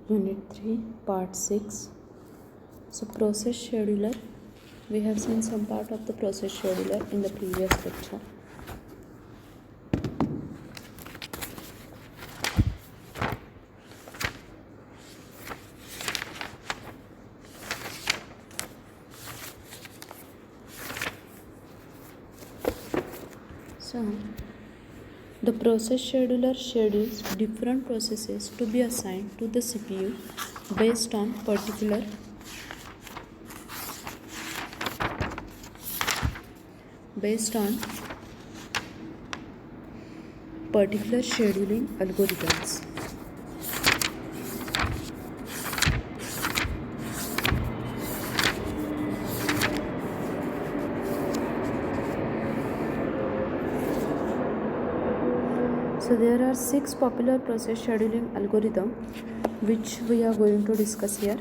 Unit 3, Part 6. So, process scheduler. We have seen some part of the process scheduler in the previous lecture. So, the process scheduler schedules different processes to be assigned to the CPU based on particular scheduling algorithms. So there are 6 popular process scheduling algorithms which we are going to discuss here.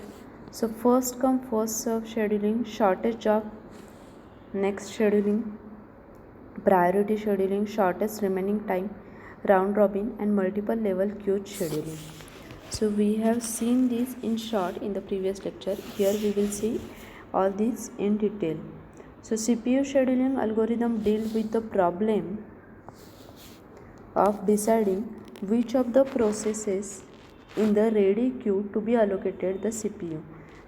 So first come first serve scheduling, shortest job next scheduling, priority scheduling, shortest remaining time, round robin, and multiple level queue scheduling. So we have seen these in short in the previous lecture. Here we will see all these in detail. So CPU scheduling algorithm deals with the problem of deciding which of the processes in the ready queue to be allocated the CPU.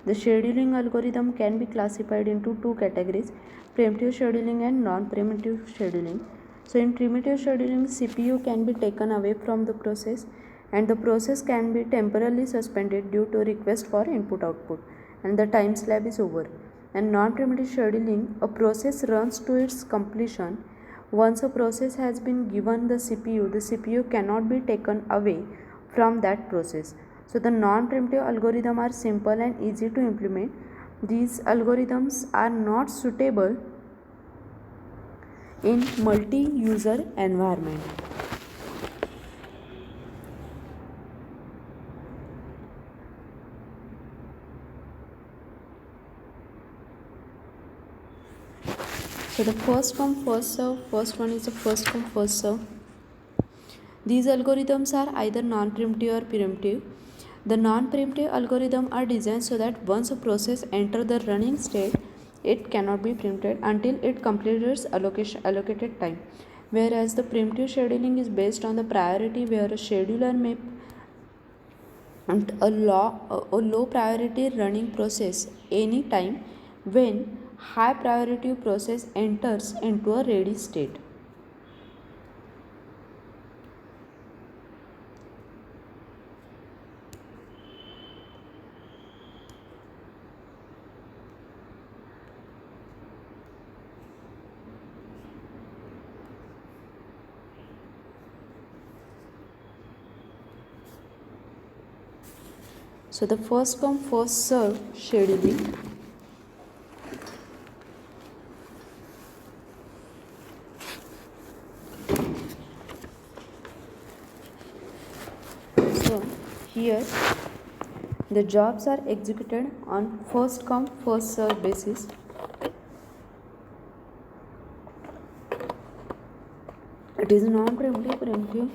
The scheduling algorithm can be classified into two categories: preemptive scheduling and non-preemptive scheduling. So in preemptive scheduling, CPU can be taken away from the process and the process can be temporarily suspended due to request for input-output and the time slab is over. And non-preemptive scheduling, a process runs to its completion. Once a process has been given the CPU cannot be taken away from that process. So the non-preemptive algorithms are simple and easy to implement. These algorithms are not suitable in multi-user environment. So the first come first serve, first one is the first come first serve. These algorithms are either non-preemptive or preemptive. The non-preemptive algorithms are designed so that once a process enters the running state, it cannot be preempted until it completes allocated time. Whereas the preemptive scheduling is based on the priority, where a scheduler may a low priority running process any time when high priority process enters into a ready state. So the first come first serve scheduling here the jobs are executed on first come first serve basis. It is non-preemptive preemptive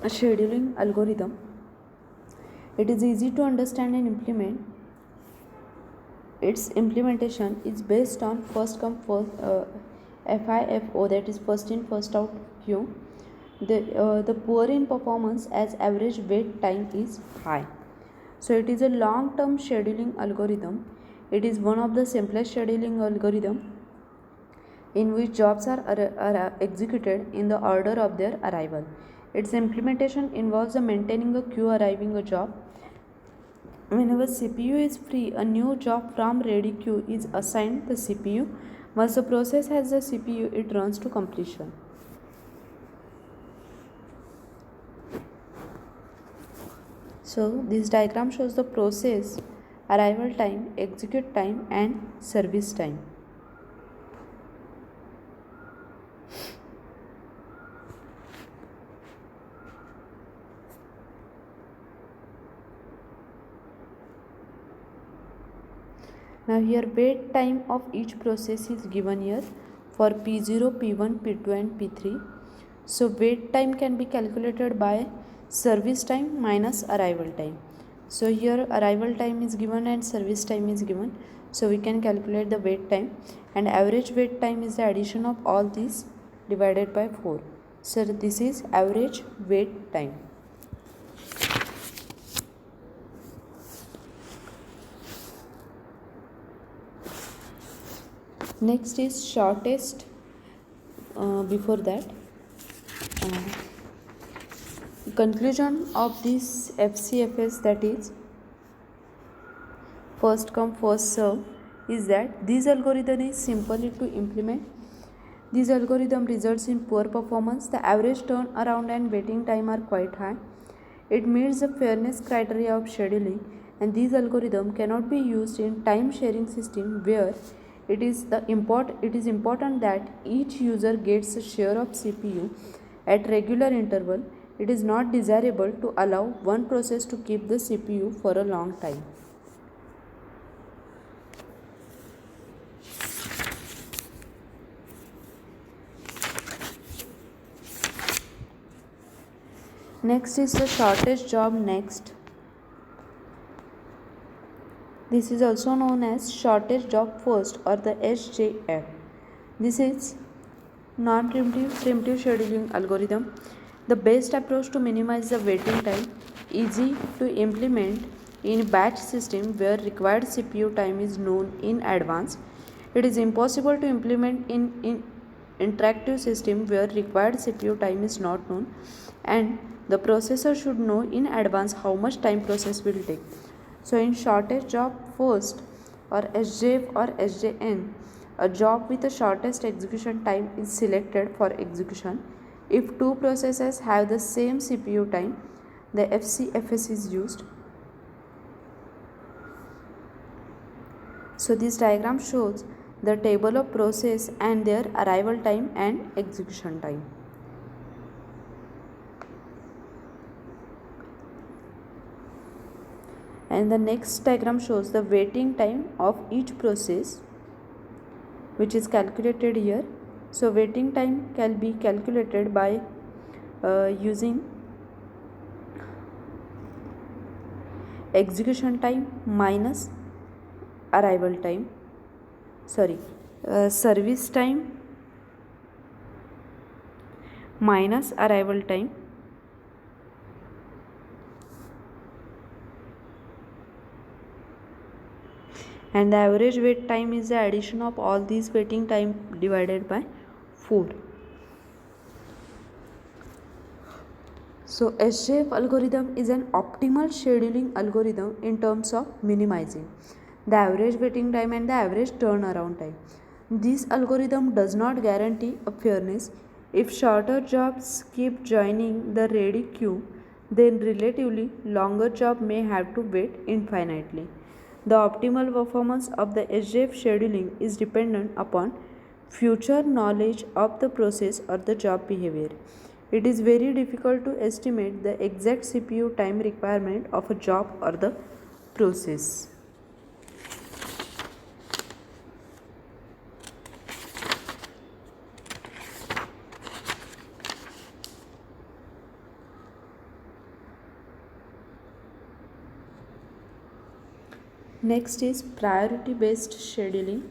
scheduling algorithm. It is easy to understand and implement. Its implementation is based on first come first FIFO, that is first in first out queue. The poor in performance as average wait time is high. So it is a long-term scheduling algorithm. It is one of the simplest scheduling algorithm in which jobs are executed in the order of their arrival. Its implementation involves the maintaining a queue arriving a job. Whenever CPU is free, a new job from ready queue is assigned the CPU. Once the process has the CPU, it runs to completion. So this diagram shows the process, arrival time, execute time, and service time. Now here wait time of each process is given here for P0, P1, P2 and P3. So wait time can be calculated by service time minus arrival time. So here arrival time is given and service time is given. So we can calculate the wait time, and average wait time is the addition of all these divided by 4. So this is average wait time. Next is shortest. Before that, conclusion of this FCFS, that is first come first serve, is that this algorithm is simply to implement. This algorithm results in poor performance. The average turnaround and waiting time are quite high. It meets the fairness criteria of scheduling, and this algorithm cannot be used in time sharing system where it is important that each user gets a share of CPU at regular interval. It is not desirable to allow one process to keep the CPU for a long time. Next is the shortest job next. This is also known as shortest job first, or the SJF. This is non-preemptive scheduling algorithm. The best approach to minimize the waiting time, easy to implement in batch system where required CPU time is known in advance. It is impossible to implement in interactive system where required CPU time is not known, and the processor should know in advance how much time process will take. So in shortest job first, or SJF or SJN, a job with the shortest execution time is selected for execution. If two processes have the same CPU time, the FCFS is used. So this diagram shows the table of process and their arrival time and execution time. And the next diagram shows the waiting time of each process, which is calculated here. So waiting time can be calculated by using execution time minus arrival time, service time minus arrival time, and the average wait time is the addition of all these waiting time divided by 4. So SJF algorithm is an optimal scheduling algorithm in terms of minimizing the average waiting time and the average turnaround time. This algorithm does not guarantee a fairness. If shorter jobs keep joining the ready queue, then relatively longer job may have to wait infinitely. The optimal performance of the SJF scheduling is dependent upon future knowledge of the process or the job behavior. It is very difficult to estimate the exact CPU time requirement of a job or the process. Next is priority based scheduling.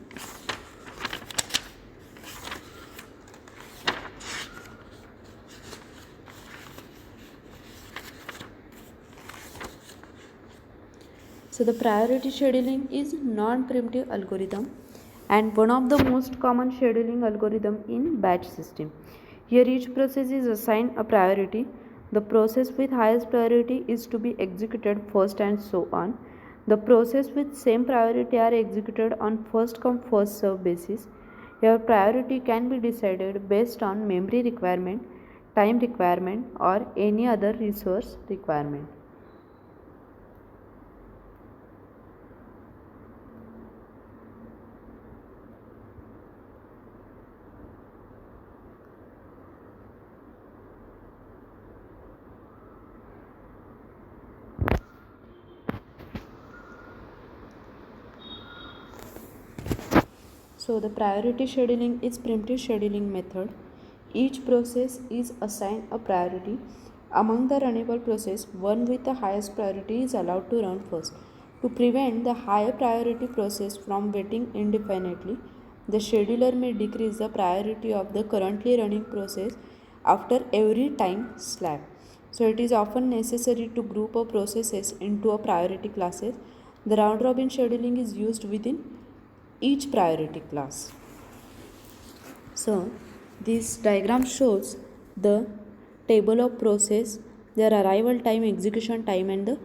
So the priority scheduling is non-preemptive algorithm and one of the most common scheduling algorithm in batch system. Here each process is assigned a priority. The process with highest priority is to be executed first and so on. The process with same priority are executed on first come first serve basis. Your priority can be decided based on memory requirement, time requirement, or any other resource requirement. So the priority scheduling is preemptive scheduling method. Each process is assigned a priority Among the runnable process, one with the highest priority is allowed to run first. To prevent the high priority process from waiting indefinitely, the scheduler may decrease the priority of the currently running process after every time slab. So it is often necessary to group of processes into a priority classes. The round robin scheduling is used within each priority class. So this diagram shows the table of process, their arrival time, execution time and the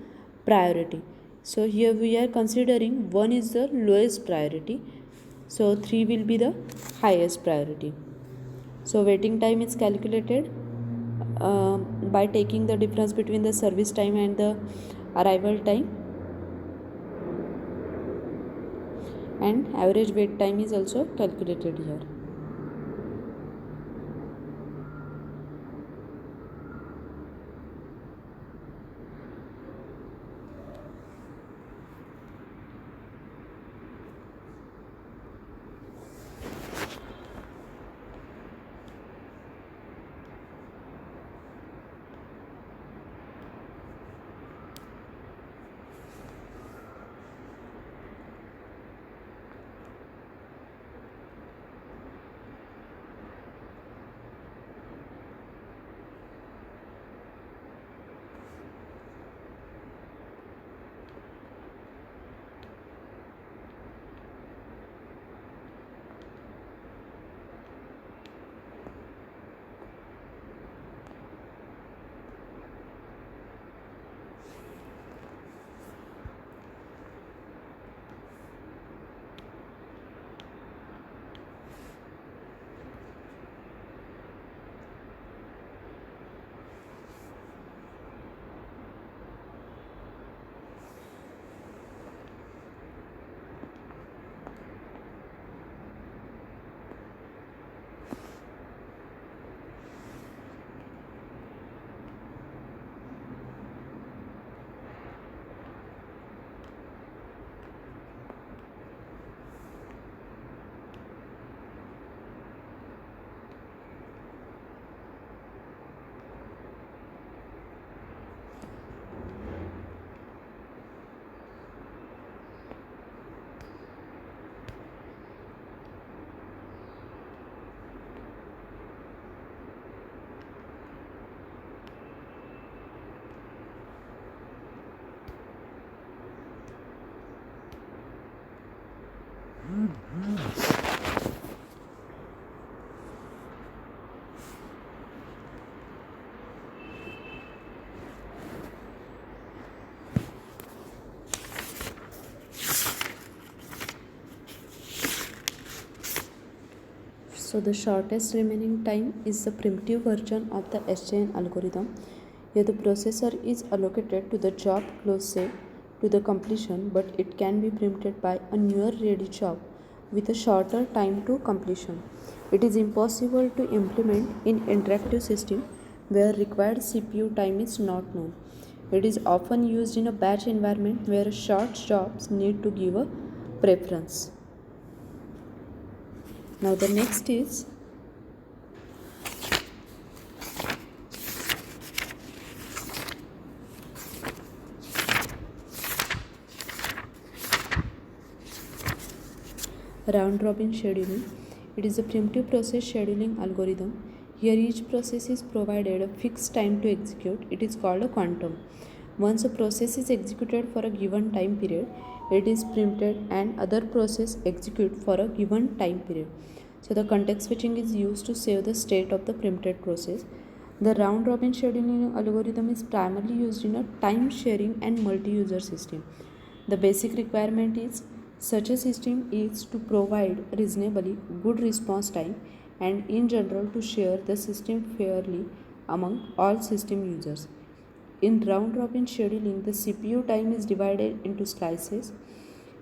priority. So here we are considering 1 is the lowest priority. So 3 will be the highest priority. So waiting time is calculated by taking the difference between the service time and the arrival time, and average wait time is also calculated here. So the shortest remaining time is the primitive version of the SJN algorithm. Here the processor is allocated to the job closest to the completion, but it can be preempted by a newer ready job with a shorter time to completion. It is impossible to implement in interactive system where required CPU time is not known. It is often used in a batch environment where short jobs need to give a preference. Now the next is round robin scheduling. It is a primitive process scheduling algorithm. Here each process is provided a fixed time to execute. It is called a quantum. Once a process is executed for a given time period, it is preempted and other process execute for a given time period. So the context switching is used to save the state of the preempted process. The round robin scheduling algorithm is primarily used in a time sharing and multi-user system. The basic requirement is such a system is to provide reasonably good response time and in general to share the system fairly among all system users. In round robin scheduling, the CPU time is divided into slices.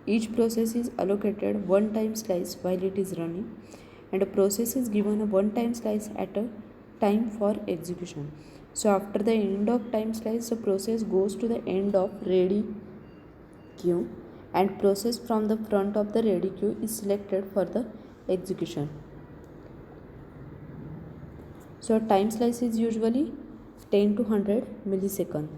Each process is allocated one time slice while it is running, and a process is given a one time slice at a time for execution. So after the end of time slice, the process goes to the end of ready queue and process from the front of the ready queue is selected for the execution. So time slice is usually 10 to 100 millisecond.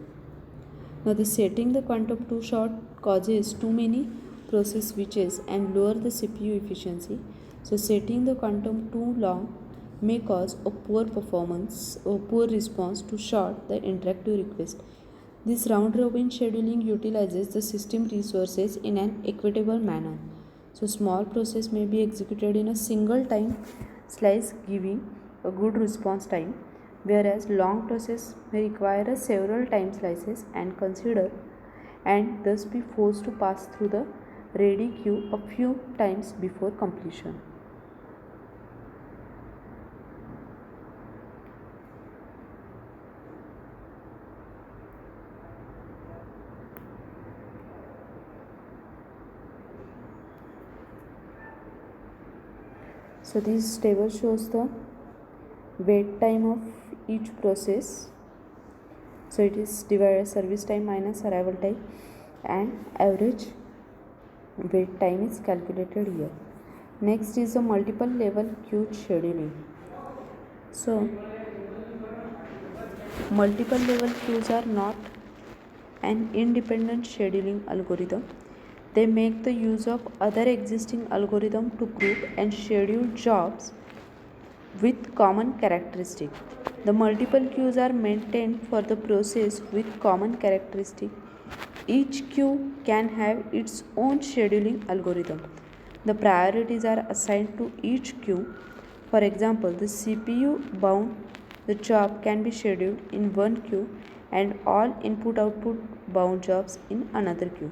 Now the setting the quantum too short causes too many process switches and lower the CPU efficiency. So setting the quantum too long may cause a poor performance or poor response to short the interactive request. This round robin scheduling utilizes the system resources in an equitable manner. So small process may be executed in a single time slice giving a good response time, whereas long process may require several time slices and consider and thus be forced to pass through the ready queue a few times before completion. So this table shows the wait time of each process. So it is divided service time minus arrival time and average wait time is calculated here. Next is the multiple level queue scheduling. So multiple level queues are not an independent scheduling algorithm. They make the use of other existing algorithm to group and schedule jobs with common characteristic. The multiple queues are maintained for the process with common characteristic. Each queue can have its own scheduling algorithm. The priorities are assigned to each queue. For example, the CPU bound the job can be scheduled in one queue and all input output bound jobs in another queue.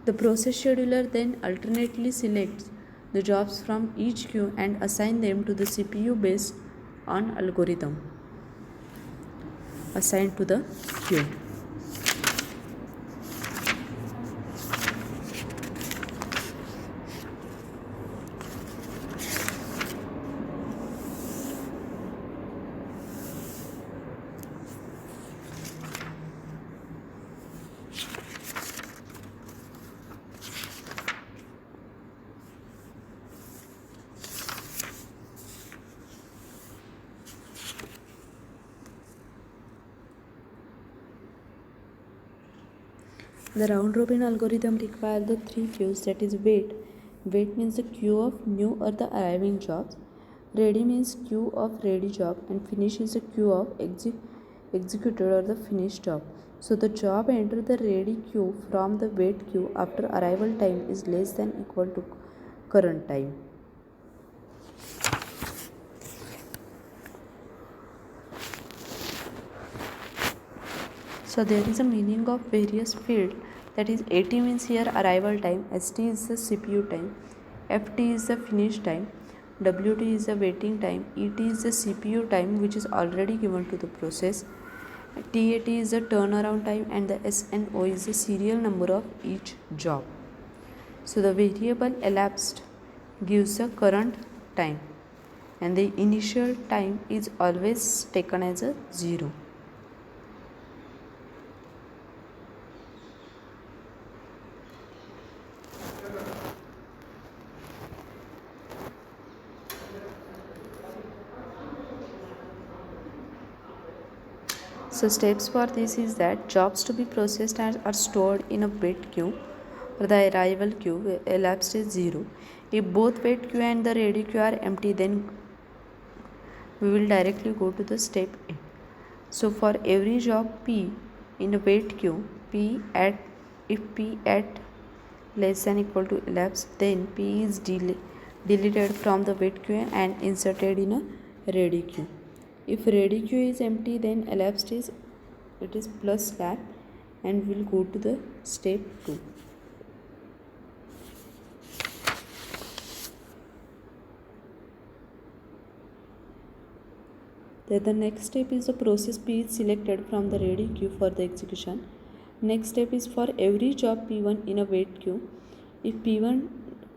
The process scheduler then alternately selects the jobs from each queue and assign them to the CPU based on algorithm assigned to the queue. The round robin algorithm requires the three queues, that is wait. Wait means the queue of new or the arriving jobs. Ready means queue of ready job, and finish is the queue of executed or the finished job. So the job enter the ready queue from the wait queue after arrival time is less than equal to current time. So there is a meaning of various field, that is AT means here arrival time, ST is the CPU time, FT is the finish time, WT is the waiting time, ET is the CPU time which is already given to the process, TAT is the turnaround time, and the SNO is the serial number of each job. So the variable elapsed gives the current time and the initial time is always taken as a 0. So steps for this is that jobs to be processed are stored in a wait queue or the arrival queue, elapsed is 0. If both wait queue and the ready queue are empty, then we will directly go to the step A. So for every job P in a wait queue, if P at less than equal to elapsed, then P is deleted from the wait queue and inserted in a ready queue. If ready queue is empty, then elapsed is plus slab, and we'll go to the step 2. Then the next step is the process P is selected from the ready queue for the execution. Next step is for every job P1 in a wait queue. If P1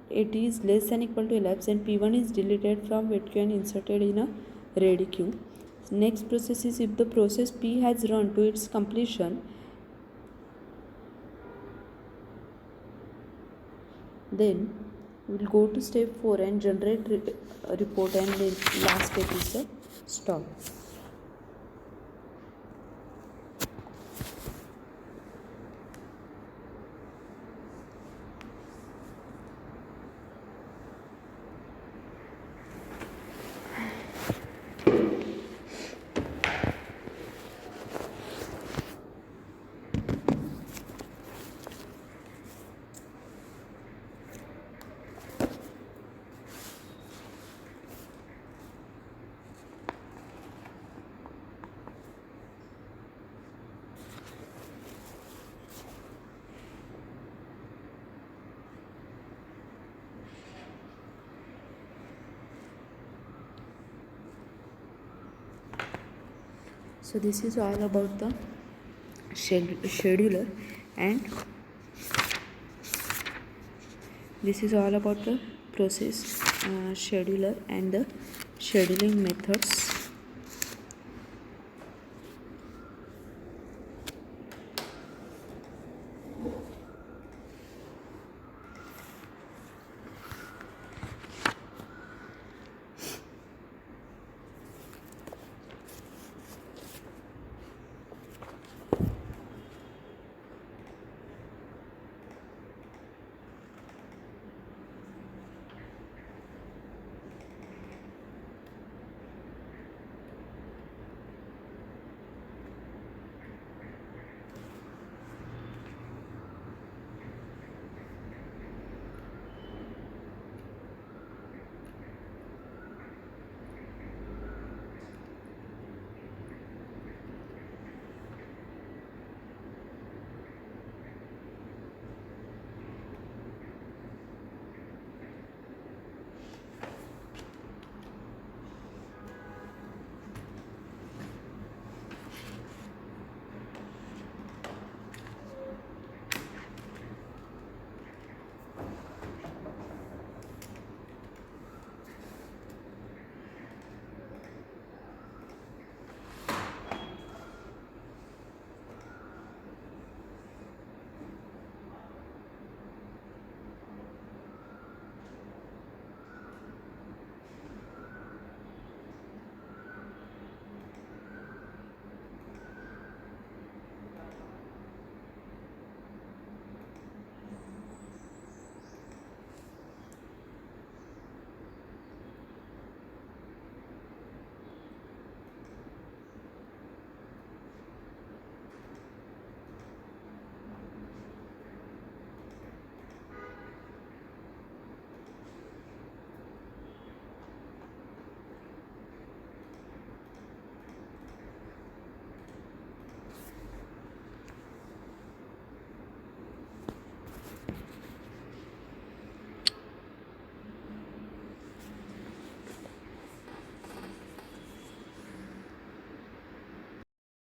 it is less than equal to elapsed, then P1 is deleted from wait queue and inserted in a ready queue. Next process is if the process P has run to its completion, then We will go to step 4 and generate report, and the last step is the stop. So this is all about the scheduler, and this is all about the process, scheduler and the scheduling methods.